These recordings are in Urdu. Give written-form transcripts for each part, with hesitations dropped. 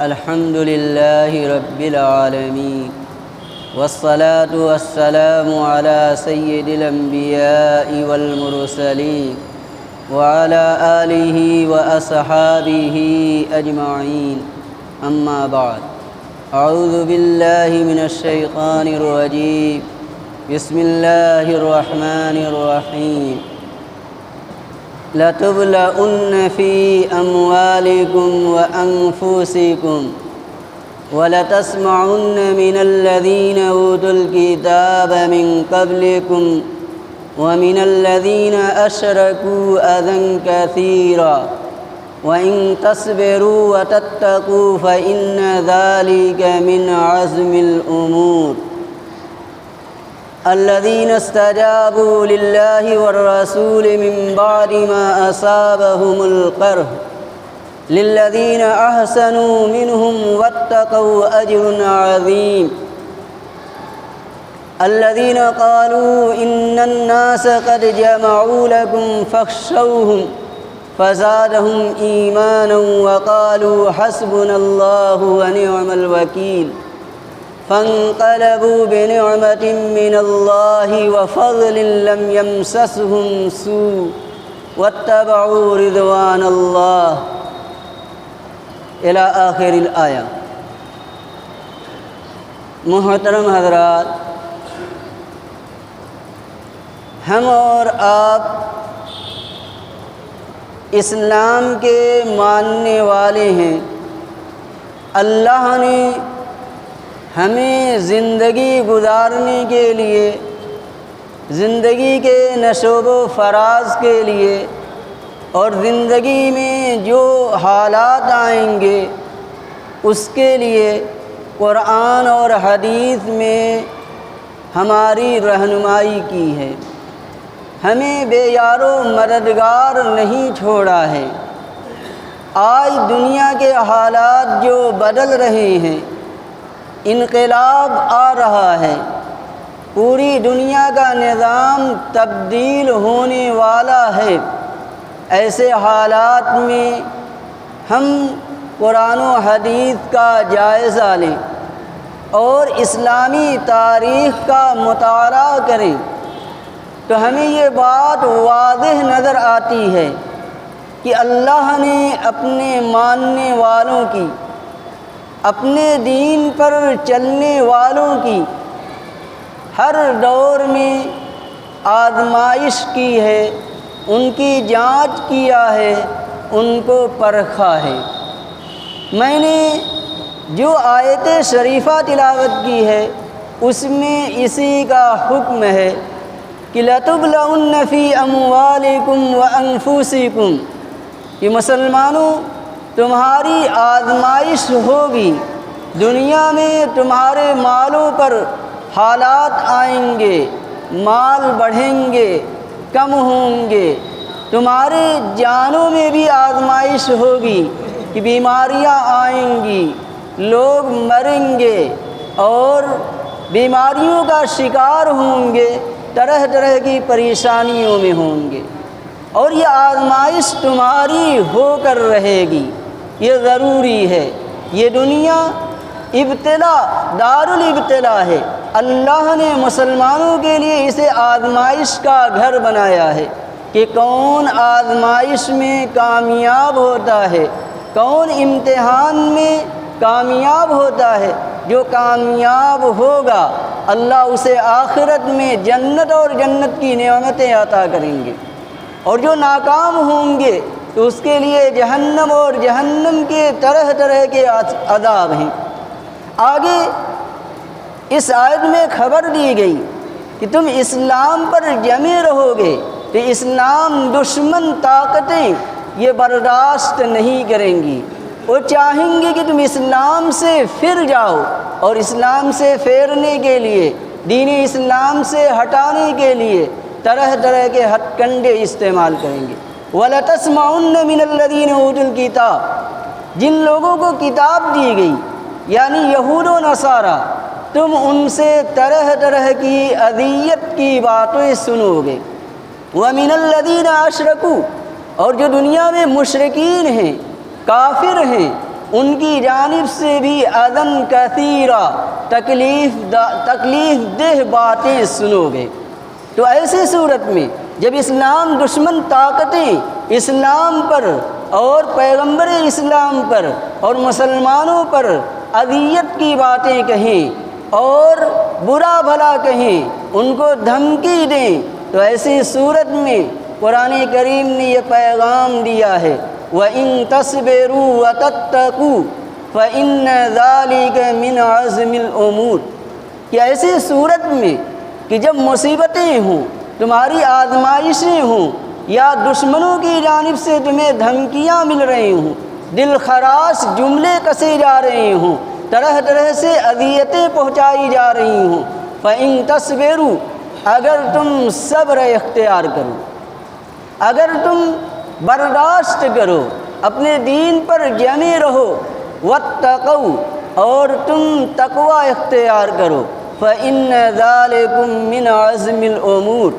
الحمد لله رب العالمين، والصلاة والسلام على سيد الأنبياء والمرسلين وعلى آله وأصحابه أجمعين. أما بعد، أعوذ بالله من الشيطان الرجيم. بسم الله الرحمن الرحيم. لَتُبْلَؤُنَّ فِي أَمْوَالِكُمْ وَأَنفُسِكُمْ وَلَتَسْمَعُنَّ مِنَ الَّذِينَ أُوتُوا الْكِتَابَ مِنْ قَبْلِكُمْ وَمِنَ الَّذِينَ أَشْرَكُوا أَذًى كَثِيرًا وَإِنْ تَصْبِرُوا وَتَتَّقُوا فَإِنَّ ذَلِكَ مِنْ عَزْمِ الْأُمُورِ. الذين استجابوا لله والرسول من بعد ما أصابهم القرح للذين أحسنوا منهم واتقوا أجر عظيم. الذين قالوا إن الناس قد جمعوا لكم فاخشوهم فزادهم إيمانا وقالوا حسبنا الله ونعم الوكيل. فانقلبوا بنعمة من الله وفضل لم يمسسهم سوء واتبعوا رضوان الله إلى آخر الآية. محترم حضرات، ہم اور آپ اسلام کے ماننے والے ہیں. اللہ نے ہمیں زندگی گزارنے کے لیے، زندگی کے نشوب و فراز کے لیے اور زندگی میں جو حالات آئیں گے اس کے لیے قرآن اور حدیث میں ہماری رہنمائی کی ہے. ہمیں بے یار و مددگار نہیں چھوڑا ہے. آج دنیا کے حالات جو بدل رہے ہیں، انقلاب آ رہا ہے، پوری دنیا کا نظام تبدیل ہونے والا ہے. ایسے حالات میں ہم قرآن و حدیث کا جائزہ لیں اور اسلامی تاریخ کا مطالعہ کریں تو ہمیں یہ بات واضح نظر آتی ہے کہ اللہ نے اپنے ماننے والوں کی، اپنے دین پر چلنے والوں کی ہر دور میں آزمائش کی ہے، ان کی جانچ کیا ہے، ان کو پرکھا ہے. میں نے جو آیت شریفہ تلاوت کی ہے اس میں اسی کا حکم ہے کہ لَتُبْلَؤُنَّ فِي أَمْوَالِكُمْ وَأَنفُسِكُمْ، کہ مسلمانوں تمہاری آزمائش ہوگی. دنیا میں تمہارے مالوں پر حالات آئیں گے، مال بڑھیں گے، کم ہوں گے. تمہارے جانوں میں بھی آزمائش ہوگی کہ بیماریاں آئیں گی، لوگ مریں گے اور بیماریوں کا شکار ہوں گے، طرح طرح کی پریشانیوں میں ہوں گے. اور یہ آزمائش تمہاری ہو کر رہے گی، یہ ضروری ہے. یہ دنیا ابتلا، دار الابتلا ہے. اللہ نے مسلمانوں کے لیے اسے آزمائش کا گھر بنایا ہے کہ کون آزمائش میں کامیاب ہوتا ہے، کون امتحان میں کامیاب ہوتا ہے. جو کامیاب ہوگا اللہ اسے آخرت میں جنت اور جنت کی نعمتیں عطا کریں گے، اور جو ناکام ہوں گے تو اس کے لیے جہنم اور جہنم کے طرح طرح کے عذاب ہیں. آگے اس آیت میں خبر دی گئی کہ تم اسلام پر جمے رہو گے تو اسلام دشمن طاقتیں یہ برداشت نہیں کریں گی. وہ چاہیں گے کہ تم اسلام سے پھر جاؤ، اور اسلام سے پھیرنے کے لیے، دین اسلام سے ہٹانے کے لیے طرح طرح کے ہتھ کنڈے استعمال کریں گے. وَلَتَسْمَعُنَّ مِنَ الَّذِينَ أُوتُوا الْكِتَابَ، جن لوگوں کو کتاب دی گئی یعنی یہود و نصارہ، تم ان سے طرح طرح کی اذیت کی باتیں سنو گے. وَمِنَ الَّذِينَ أَشْرَكُوا، اور جو دنیا میں مشرکین ہیں، کافر ہیں، ان کی جانب سے بھی اذن کثیرہ تکلیف دہ باتیں سنو گے۔ تو ایسی صورت میں جب اسلام دشمن طاقتیں اسلام پر اور پیغمبر اسلام پر اور مسلمانوں پر اذیت کی باتیں کہیں اور برا بھلا کہیں، ان کو دھمکی دیں، تو ایسی صورت میں قرآن کریم نے یہ پیغام دیا ہے وَإِن تَصْبِرُوا وَتَتَّقُوا فَإِنَّ ذَلِكَ مِنْ عَزْمِ الْأُمُورِ کہ ایسی صورت میں کہ جب مصیبتیں ہوں، تمہاری آزمائشیں ہوں، یا دشمنوں کی جانب سے تمہیں دھمکیاں مل رہی ہوں، دل خراش جملے کسے جا رہے ہوں، طرح طرح سے اذیتیں پہنچائی جا رہی ہوں، فَإِن تَصْبِرُوا اگر تم صبر اختیار کرو، اگر تم برداشت کرو، اپنے دین پر جمے رہو، وَاتَّقَوْا اور تم تقوی اختیار کرو، فَإِنَّ ذَلِكُم مِّنْ عَزْمِ الْأُمُورِ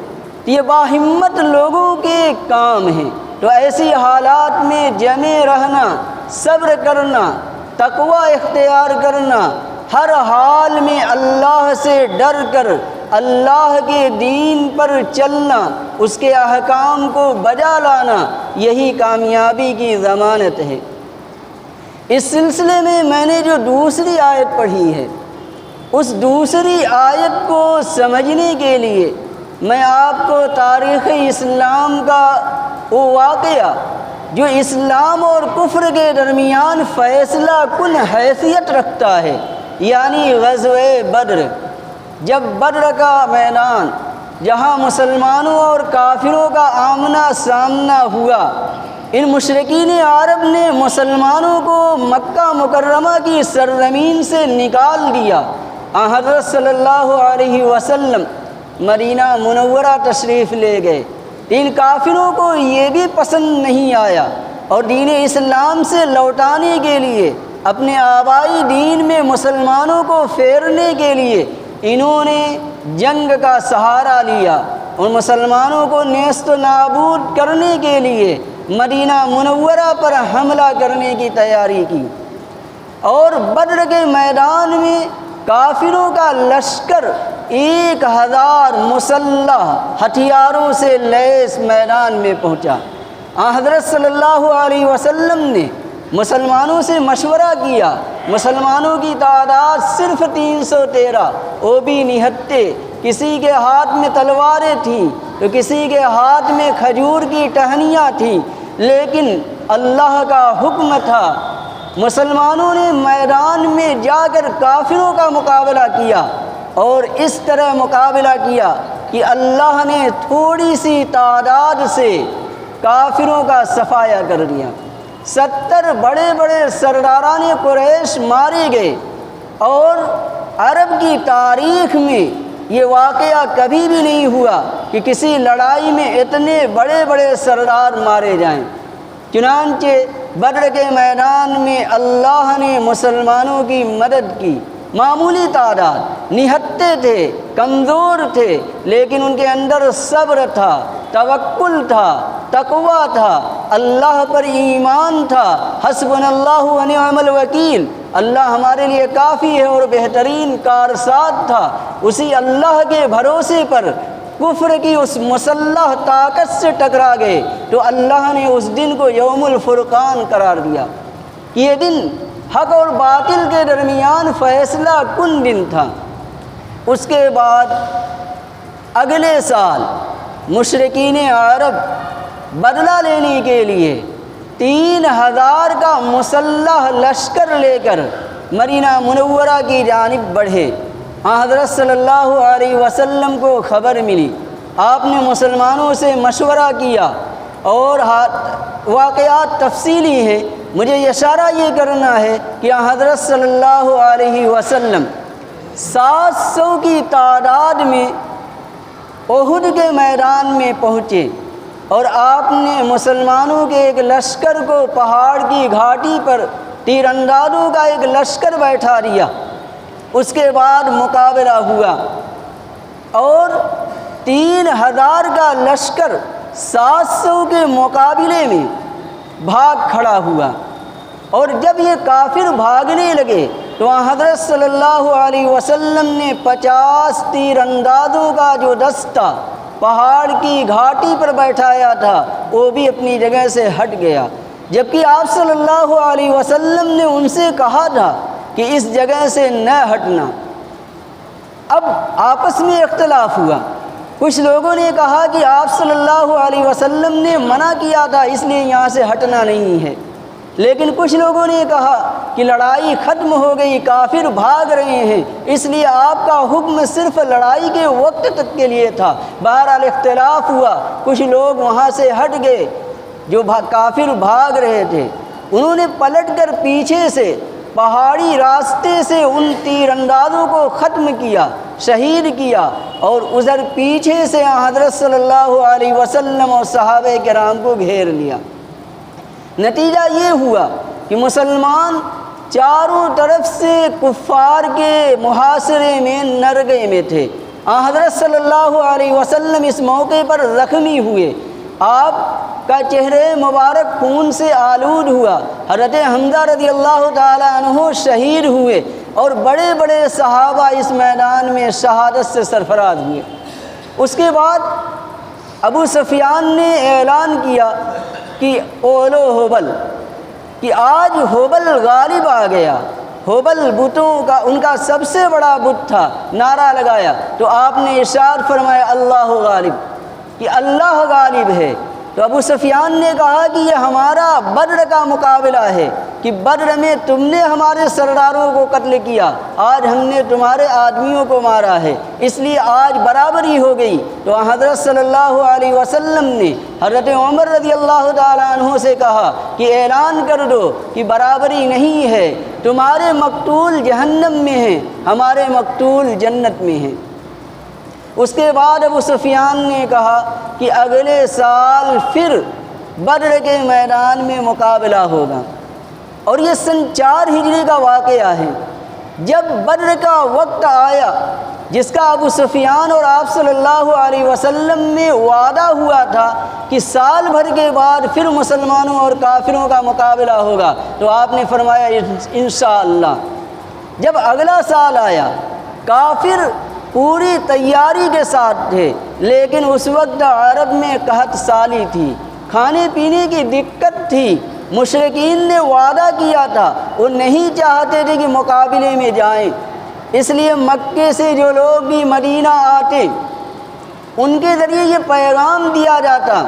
یہ باہمت لوگوں کے کام ہیں۔ تو ایسی حالات میں جمے رہنا، صبر کرنا، تقوی اختیار کرنا، ہر حال میں اللہ سے ڈر کر اللہ کے دین پر چلنا، اس کے احکام کو بجا لانا، یہی کامیابی کی ضمانت ہے۔ اس سلسلے میں نے جو دوسری آیت پڑھی ہے، اس دوسری آیت کو سمجھنے کے لیے میں آپ کو تاریخ اسلام کا وہ واقعہ جو اسلام اور کفر کے درمیان فیصلہ کن حیثیت رکھتا ہے، یعنی غزوہ بدر، جب بدر کا میدان جہاں مسلمانوں اور کافروں کا آمنا سامنا ہوا، ان مشرکین عرب نے مسلمانوں کو مکہ مکرمہ کی سرزمین سے نکال دیا۔ حضرت صلی اللہ علیہ وسلم مدینہ منورہ تشریف لے گئے۔ ان کافروں کو یہ بھی پسند نہیں آیا اور دین اسلام سے لوٹانے کے لیے، اپنے آبائی دین میں مسلمانوں کو پھیرنے کے لیے انہوں نے جنگ کا سہارا لیا اور مسلمانوں کو نیست و نابود کرنے کے لیے مدینہ منورہ پر حملہ کرنے کی تیاری کی، اور بدر کے میدان میں کافروں کا لشکر 1000 مسلح ہتھیاروں سے لیس میدان میں پہنچا۔ حضرت صلی اللہ علیہ وسلم نے مسلمانوں سے مشورہ کیا، مسلمانوں کی تعداد صرف 313، وہ بھی نہتے، کسی کے ہاتھ میں تلواریں تھیں تو کسی کے ہاتھ میں کھجور کی ٹہنیاں تھیں، لیکن اللہ کا حکم تھا۔ مسلمانوں نے میدان میں جا کر کافروں کا مقابلہ کیا، اور اس طرح مقابلہ کیا کہ اللہ نے تھوڑی سی تعداد سے کافروں کا صفایا کر دیا۔ 70 بڑے بڑے سرداران قریش مارے گئے، اور عرب کی تاریخ میں یہ واقعہ کبھی بھی نہیں ہوا کہ کسی لڑائی میں اتنے بڑے بڑے سردار مارے جائیں۔ چنانچہ بدر کے میدان میں اللہ نے مسلمانوں کی مدد کی۔ معمولی تعداد، نہتے تھے، کمزور تھے، لیکن ان کے اندر صبر تھا، توکل تھا، تقوی تھا، اللہ پر ایمان تھا۔ حسبنا اللہ و نعم الوکیل، اللہ ہمارے لیے کافی ہے اور بہترین کارساز تھا۔ اسی اللہ کے بھروسے پر کفر کی اس مسلح طاقت سے ٹکرا گئے تو اللہ نے اس دن کو یوم الفرقان قرار دیا۔ یہ دن حق اور باطل کے درمیان فیصلہ کن دن تھا۔ اس کے بعد اگلے سال مشرکین عرب بدلہ لینے کے لیے 3000 کا مسلح لشکر لے کر مدینہ منورہ کی جانب بڑھے۔ حضرت صلی اللہ علیہ وسلم کو خبر ملی، آپ نے مسلمانوں سے مشورہ کیا، اور واقعات تفصیلی ہیں، مجھے اشارہ یہ کرنا ہے کہ حضرت صلی اللہ علیہ وسلم 700 کی تعداد میں احد کے میدان میں پہنچے، اور آپ نے مسلمانوں کے ایک لشکر کو پہاڑ کی گھاٹی پر تیر اندازوں کا ایک لشکر بیٹھا دیا۔ اس کے بعد مقابلہ ہوا، اور 3000 کا لشکر 700 کے مقابلے میں بھاگ کھڑا ہوا، اور جب یہ کافر بھاگنے لگے تو حضرت صلی اللہ علیہ وسلم نے 50 تیر اندازوں کا جو دستہ پہاڑ کی گھاٹی پر بیٹھایا تھا وہ بھی اپنی جگہ سے ہٹ گیا، جبکہ آپ صلی اللہ علیہ وسلم نے ان سے کہا تھا کہ اس جگہ سے نہ ہٹنا۔ اب آپس میں اختلاف ہوا، کچھ لوگوں نے کہا کہ آپ صلی اللہ علیہ وسلم نے منع کیا تھا اس لیے یہاں سے ہٹنا نہیں ہے، لیکن کچھ لوگوں نے کہا کہ لڑائی ختم ہو گئی، کافر بھاگ رہے ہیں، اس لیے آپ کا حکم صرف لڑائی کے وقت تک کے لیے تھا۔ بہرحال اختلاف ہوا، کچھ لوگ وہاں سے ہٹ گئے جو کافر بھاگ رہے تھے، انہوں نے پلٹ کر پیچھے سے پہاڑی راستے سے ان تیر اندازوں کو ختم کیا، شہید کیا، اور ادھر پیچھے سے حضرت صلی اللہ علیہ وسلم اور صحابہ کرام کو گھیر لیا۔ نتیجہ یہ ہوا کہ مسلمان چاروں طرف سے کفار کے محاصرے میں نرگے میں تھے۔ حضرت صلی اللہ علیہ وسلم اس موقع پر زخمی ہوئے، آپ کا چہرے مبارک خون سے آلود ہوا، حضرت حمزہ رضی اللہ تعالیٰ عنہ شہید ہوئے، اور بڑے بڑے صحابہ اس میدان میں شہادت سے سرفراز ہوئے۔ اس کے بعد ابو سفیان نے اعلان کیا کہ اولو ہوبل، کہ آج ہوبل غالب آ گیا۔ ہوبل بتوں کا ان کا سب سے بڑا بت تھا، نعرہ لگایا تو آپ نے ارشاد فرمایا اللہ غالب، کہ اللہ غالب ہے۔ تو ابو سفیان نے کہا کہ یہ ہمارا بدر کا مقابلہ ہے، کہ بدر میں تم نے ہمارے سرداروں کو قتل کیا، آج ہم نے تمہارے آدمیوں کو مارا ہے، اس لیے آج برابری ہو گئی۔ تو حضرت صلی اللہ علیہ وسلم نے حضرت عمر رضی اللہ تعالیٰ عنہ سے کہا کہ اعلان کر دو کہ برابری نہیں ہے، تمہارے مقتول جہنم میں ہیں، ہمارے مقتول جنت میں ہیں۔ اس کے بعد ابو سفیان نے کہا کہ اگلے سال پھر بدر کے میدان میں مقابلہ ہوگا، اور یہ سن 4 ہجری کا واقعہ ہے۔ جب بدر کا وقت آیا جس کا ابو سفیان اور آپ صلی اللہ علیہ وسلم میں وعدہ ہوا تھا کہ سال بھر کے بعد پھر مسلمانوں اور کافروں کا مقابلہ ہوگا، تو آپ نے فرمایا انشاءاللہ۔ جب اگلا سال آیا، کافر پوری تیاری کے ساتھ تھے، لیکن اس وقت عرب میں قحط سالی تھی، کھانے پینے کی دقت تھی، مشرکین نے وعدہ کیا تھا، وہ نہیں چاہتے تھے کہ مقابلے میں جائیں، اس لیے مکے سے جو لوگ بھی مدینہ آتے ان کے ذریعے یہ پیغام دیا جاتا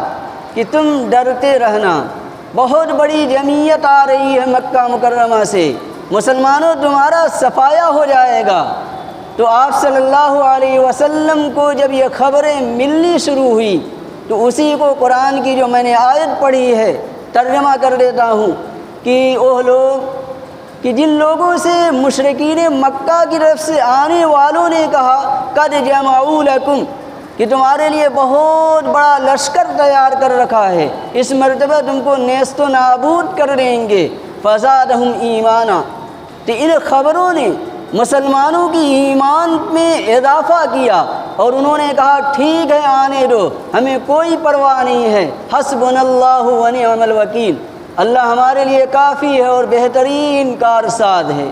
کہ تم ڈرتے رہنا، بہت بڑی جمعیت آ رہی ہے مکہ مکرمہ سے، مسلمانوں تمہارا صفایا ہو جائے گا۔ تو آپ صلی اللہ علیہ وسلم کو جب یہ خبریں ملنی شروع ہوئی تو اسی کو قرآن کی جو میں نے آیت پڑھی ہے ترجمہ کر دیتا ہوں کہ وہ لوگ کہ جن لوگوں سے مشرکین مکہ کی طرف سے آنے والوں نے کہا قد جمعوا لکم، کہ تمہارے لیے بہت بڑا لشکر تیار کر رکھا ہے، اس مرتبہ تم کو نیست و نابود کر دیں گے، فزادہم ایمانا، تو ان خبروں نے مسلمانوں کی ایمان میں اضافہ کیا، اور انہوں نے کہا ٹھیک ہے آنے دو، ہمیں کوئی پرواہ نہیں ہے، حسبنا اللہ و نعم الوکیل، اللہ ہمارے لیے کافی ہے اور بہترین کارساز ہے۔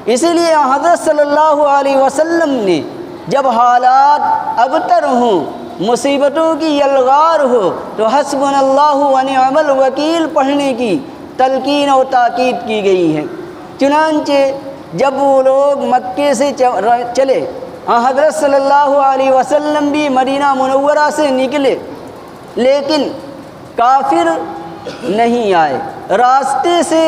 اسی لیے حضرت صلی اللہ علیہ وسلم نے جب حالات ابتر ہوں، مصیبتوں کی یلغار ہو، تو حسبنا اللہ و نعم الوکیل پڑھنے کی تلقین و تاکید کی گئی ہے۔ چنانچہ جب وہ لوگ مکے سے چلے، حضرت صلی اللہ علیہ وسلم بھی مدینہ منورہ سے نکلے، لیکن کافر نہیں آئے، راستے سے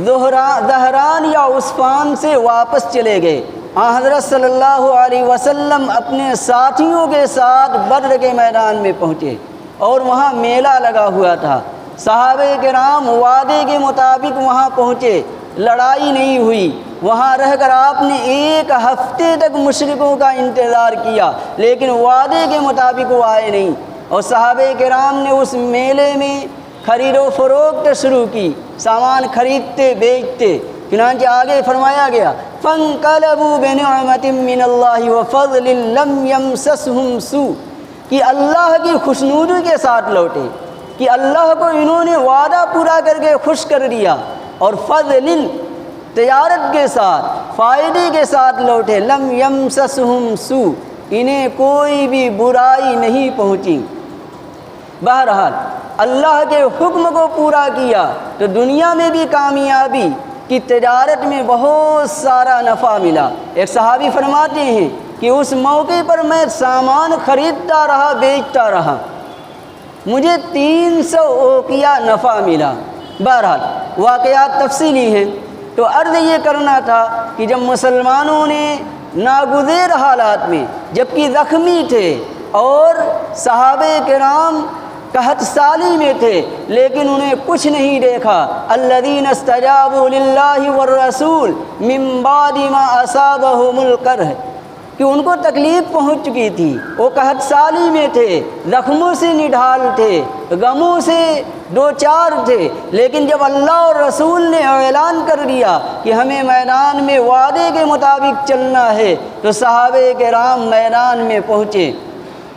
دہران یا عسفان سے واپس چلے گئے۔ حضرت صلی اللہ علیہ وسلم اپنے ساتھیوں کے ساتھ بدر کے میدان میں پہنچے، اور وہاں میلہ لگا ہوا تھا، صحابہ کرام وعدے کے مطابق وہاں پہنچے، لڑائی نہیں ہوئی، وہاں رہ کر آپ نے 1 ہفتے تک مشرکوں کا انتظار کیا، لیکن وعدے کے مطابق وہ آئے نہیں، اور صحابہ کرام نے اس میلے میں خرید و فروخت شروع کی، سامان خریدتے بیچتے۔ چنانچہ آگے فرمایا گیا فانقلبوا بنعمت من اللہ وفضل لم یمسسہم سوء، کہ اللہ کی خوشنودی کے ساتھ لوٹے، کہ اللہ کو انہوں نے وعدہ پورا کر کے خوش کر دیا، اور فضل تجارت کے ساتھ، فائدے کے ساتھ لوٹے۔ لم یمسسہم سوء، انہیں کوئی بھی برائی نہیں پہنچی۔ بہرحال اللہ کے حکم کو پورا کیا تو دنیا میں بھی کامیابی کی، تجارت میں بہت سارا نفع ملا۔ ایک صحابی فرماتے ہیں کہ اس موقع پر میں سامان خریدتا رہا، بیچتا رہا، مجھے 300 اوقیہ نفع ملا۔ بہرحال واقعات تفصیلی ہیں، تو عرض یہ کرنا تھا کہ جب مسلمانوں نے ناگزیر حالات میں، جبکہ زخمی تھے اور صحابہ کرام قحط سالی میں تھے، لیکن انہیں کچھ نہیں دیکھا۔ الذین استجابوا للہ والرسول من بعد ما اصابہم القرح، کہ ان کو تکلیف پہنچ چکی تھی، وہ قحط سالی میں تھے، زخموں سے نڈھال تھے، غموں سے دوچار تھے، لیکن جب اللہ اور رسول نے اعلان کر دیا کہ ہمیں میدان میں وعدے کے مطابق چلنا ہے، تو صحابہ کرام میدان میں پہنچے۔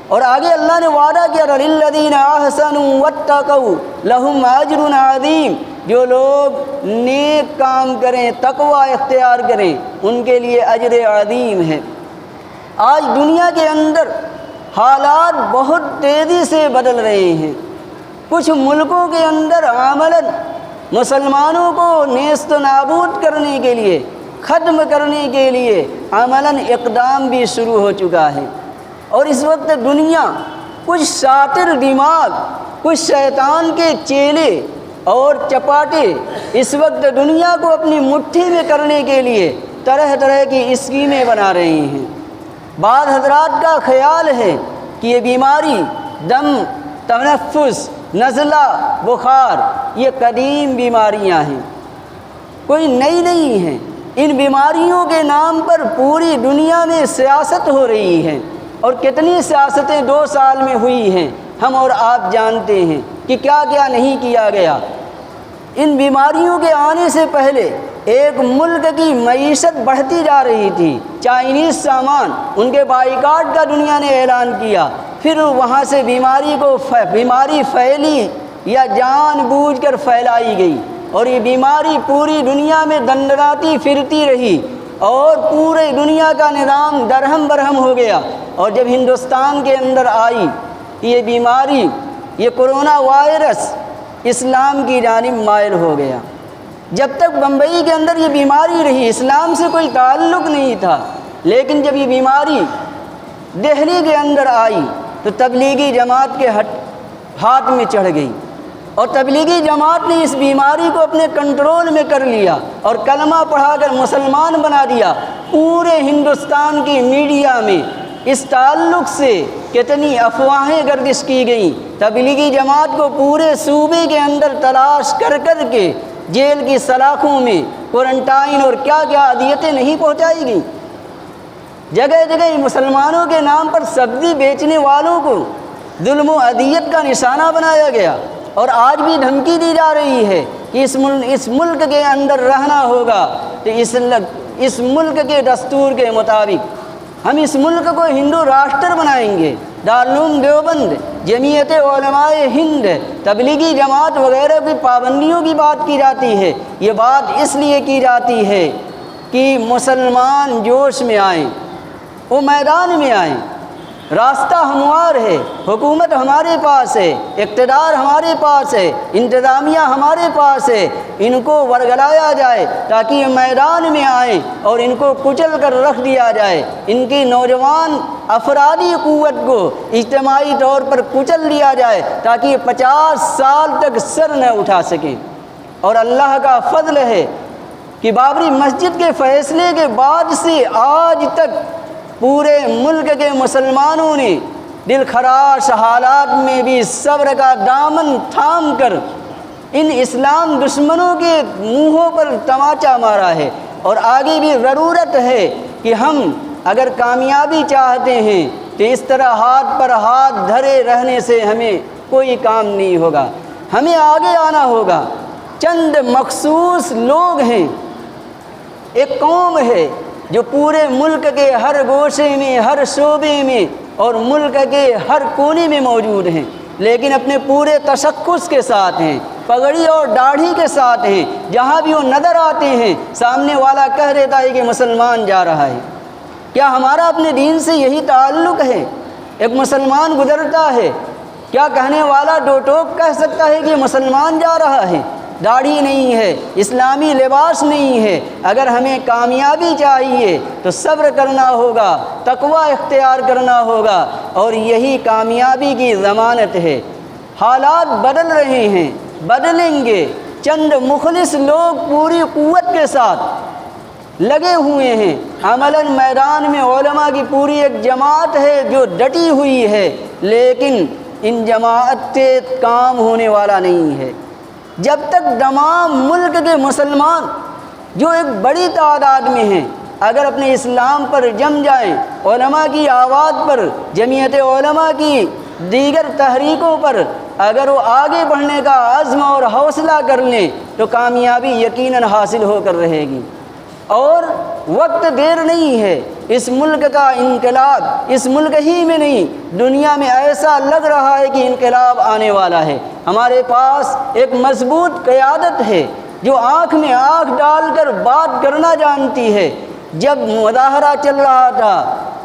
اور آگے اللہ نے وعدہ کیا، للذین احسنوا واتقوا لہم اجر عظیم، جو لوگ نیک کام کریں، تقوی اختیار کریں، ان کے لیے اجر عظیم ہے۔ آج دنیا کے اندر حالات بہت تیزی سے بدل رہے ہیں۔ کچھ ملکوں کے اندر عملاً مسلمانوں کو نیست و نابود کرنے کے لیے، ختم کرنے کے لیے عملاً اقدام بھی شروع ہو چکا ہے۔ اور اس وقت دنیا، کچھ شاطر دماغ، کچھ شیطان کے چیلے اور چپاٹے اس وقت دنیا کو اپنی مٹھی میں کرنے کے لیے طرح طرح کی اسکیمیں بنا رہے ہیں۔ بعض حضرات کا خیال ہے کہ یہ بیماری، دم، تنفس، نزلہ، بخار، یہ قدیم بیماریاں ہیں، کوئی نئی نہیں ہیں۔ ان بیماریوں کے نام پر پوری دنیا میں سیاست ہو رہی ہے، اور کتنی سیاستیں 2 سال میں ہوئی ہیں، ہم اور آپ جانتے ہیں کہ کیا کیا نہیں کیا گیا۔ ان بیماریوں کے آنے سے پہلے ایک ملک کی معیشت بڑھتی جا رہی تھی، چائنیز سامان، ان کے بائیکاٹ کا دنیا نے اعلان کیا، پھر وہاں سے بیماری پھیلی یا جان بوجھ کر پھیلائی گئی، اور یہ بیماری پوری دنیا میں دندناتی پھرتی رہی، اور پورے دنیا کا نظام درہم برہم ہو گیا۔ اور جب ہندوستان کے اندر آئی یہ بیماری، یہ کرونا وائرس، اسلام کی جانب مائل ہو گیا۔ جب تک بمبئی کے اندر یہ بیماری رہی، اسلام سے کوئی تعلق نہیں تھا، لیکن جب یہ بیماری دہلی کے اندر آئی تو تبلیغی جماعت کے ہاتھ میں چڑھ گئی، اور تبلیغی جماعت نے اس بیماری کو اپنے کنٹرول میں کر لیا اور کلمہ پڑھا کر مسلمان بنا دیا۔ پورے ہندوستان کی میڈیا میں اس تعلق سے کتنی افواہیں گردش کی گئیں، تبلیغی جماعت کو پورے صوبے کے اندر تلاش کر کر کے جیل کی سلاخوں میں کوارنٹائن اور کیا کیا اذیتیں نہیں پہنچائی گئیں۔ جگہ جگہ مسلمانوں کے نام پر سبزی بیچنے والوں کو ظلم و اذیت کا نشانہ بنایا گیا، اور آج بھی دھمکی دی جا رہی ہے کہ اس ملک کے اندر رہنا ہوگا تو اس ملک کے دستور کے مطابق ہم اس ملک کو ہندو راشٹر بنائیں گے۔ دارالعلوم دیوبند، جمعیت علماء ہند، تبلیغی جماعت وغیرہ کی پابندیوں کی بات کی جاتی ہے۔ یہ بات اس لیے کی جاتی ہے کہ مسلمان جوش میں آئیں، وہ میدان میں آئیں۔ راستہ ہموار ہے، حکومت ہمارے پاس ہے، اقتدار ہمارے پاس ہے، انتظامیہ ہمارے پاس ہے، ان کو ورگلایا جائے تاکہ یہ میدان میں آئیں اور ان کو کچل کر رکھ دیا جائے، ان کی نوجوان افرادی قوت کو اجتماعی طور پر کچل دیا جائے تاکہ یہ 50 سال تک سر نہ اٹھا سکیں۔ اور اللہ کا فضل ہے کہ بابری مسجد کے فیصلے کے بعد سے آج تک پورے ملک کے مسلمانوں نے دل خراش حالات میں بھی صبر کا دامن تھام کر ان اسلام دشمنوں کے منہوں پر تماچا مارا ہے۔ اور آگے بھی ضرورت ہے کہ ہم اگر کامیابی چاہتے ہیں تو اس طرح ہاتھ پر ہاتھ دھرے رہنے سے ہمیں کوئی کام نہیں ہوگا، ہمیں آگے آنا ہوگا۔ چند مخصوص لوگ ہیں، ایک قوم ہے جو پورے ملک کے ہر گوشے میں، ہر شعبے میں اور ملک کے ہر کونے میں موجود ہیں، لیکن اپنے پورے تشخص کے ساتھ ہیں، پگڑی اور داڑھی کے ساتھ ہیں، جہاں بھی وہ نظر آتے ہیں سامنے والا کہہ دیتا ہے کہ مسلمان جا رہا ہے۔ کیا ہمارا اپنے دین سے یہی تعلق ہے؟ ایک مسلمان گزرتا ہے، کیا کہنے والا دو ٹوک کہہ سکتا ہے کہ مسلمان جا رہا ہے؟ داڑھی نہیں ہے، اسلامی لباس نہیں ہے۔ اگر ہمیں کامیابی چاہیے تو صبر کرنا ہوگا، تقوی اختیار کرنا ہوگا، اور یہی کامیابی کی ضمانت ہے۔ حالات بدل رہے ہیں، بدلیں گے۔ چند مخلص لوگ پوری قوت کے ساتھ لگے ہوئے ہیں۔ عملاً میدان میں علماء کی پوری ایک جماعت ہے جو ڈٹی ہوئی ہے، لیکن ان جماعت سے کام ہونے والا نہیں ہے۔ جب تک تمام ملک کے مسلمان جو ایک بڑی تعداد میں ہیں اگر اپنے اسلام پر جم جائیں، علماء کی آواز پر، جمعیت علماء کی دیگر تحریکوں پر اگر وہ آگے بڑھنے کا عزم اور حوصلہ کر لیں تو کامیابی یقیناً حاصل ہو کر رہے گی۔ اور وقت دیر نہیں ہے، اس ملک کا انقلاب اس ملک ہی میں نہیں دنیا میں ایسا لگ رہا ہے کہ انقلاب آنے والا ہے۔ ہمارے پاس ایک مضبوط قیادت ہے جو آنکھ میں آنکھ ڈال کر بات کرنا جانتی ہے۔ جب مظاہرہ چل رہا تھا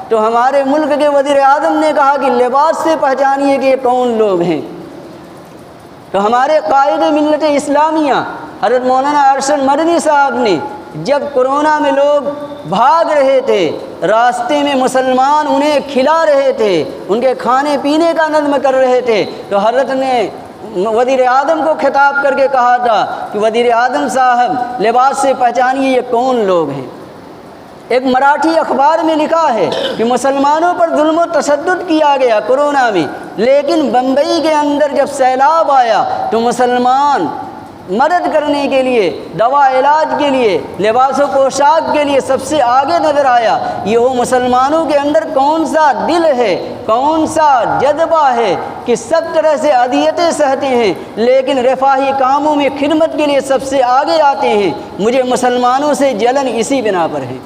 تو ہمارے ملک کے وزیر اعظم نے کہا کہ لباس سے پہچانیے کہ یہ کون لوگ ہیں۔ تو ہمارے قائد ملت اسلامیہ حضرت مولانا ارشد مدنی صاحب نے جب کورونا میں لوگ بھاگ رہے تھے، راستے میں مسلمان انہیں کھلا رہے تھے، ان کے کھانے پینے کا نظم کر رہے تھے، تو حضرت نے وزیر اعظم کو خطاب کر کے کہا تھا کہ وزیر اعظم صاحب لباس سے پہچانیے یہ کون لوگ ہیں۔ ایک مراٹھی اخبار میں لکھا ہے کہ مسلمانوں پر ظلم و تشدد کیا گیا کورونا میں، لیکن بمبئی کے اندر جب سیلاب آیا تو مسلمان مدد کرنے کے لیے، دوا علاج کے لیے، لباس و پوشاک کے لیے سب سے آگے نظر آیا۔ یہ وہ مسلمانوں کے اندر کون سا دل ہے، کون سا جذبہ ہے کہ سب طرح سے اذیتیں سہتے ہیں لیکن رفاہی کاموں میں خدمت کے لیے سب سے آگے آتے ہیں۔ مجھے مسلمانوں سے جلن اسی بنا پر ہے۔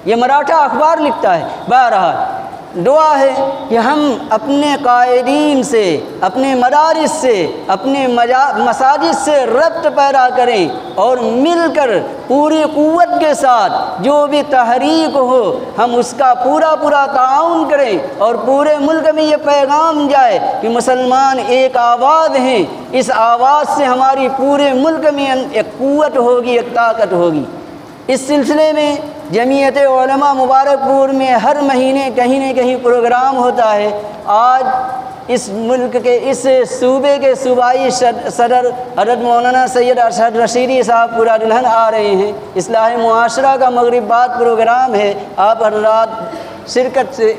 یہ مراٹھا اخبار لکھتا ہے۔ بہرحال دعا ہے کہ ہم اپنے قائدین سے، اپنے مدارس سے، اپنے مساجد سے ربط پیدا کریں اور مل کر پوری قوت کے ساتھ جو بھی تحریک ہو ہم اس کا پورا تعاون کریں، اور پورے ملک میں یہ پیغام جائے کہ مسلمان ایک آواز ہیں۔ اس آواز سے ہماری پورے ملک میں ایک قوت ہوگی، ایک طاقت ہوگی۔ اس سلسلے میں جمعیت علماء مبارک پور میں ہر مہینے کہیں نہ کہیں پروگرام ہوتا ہے۔ آج اس ملک کے اس صوبے کے صوبائی صدر حضرت مولانا سید ارشد رشیدی صاحب پورا دلہن آ رہے ہیں۔ اصلاح معاشرہ کا مغرب بعد پروگرام ہے۔ آپ حضرات سے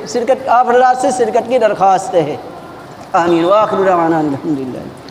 شرکت کی درخواست ہے۔ آمین۔ وآخر دعوانا الحمدللہ۔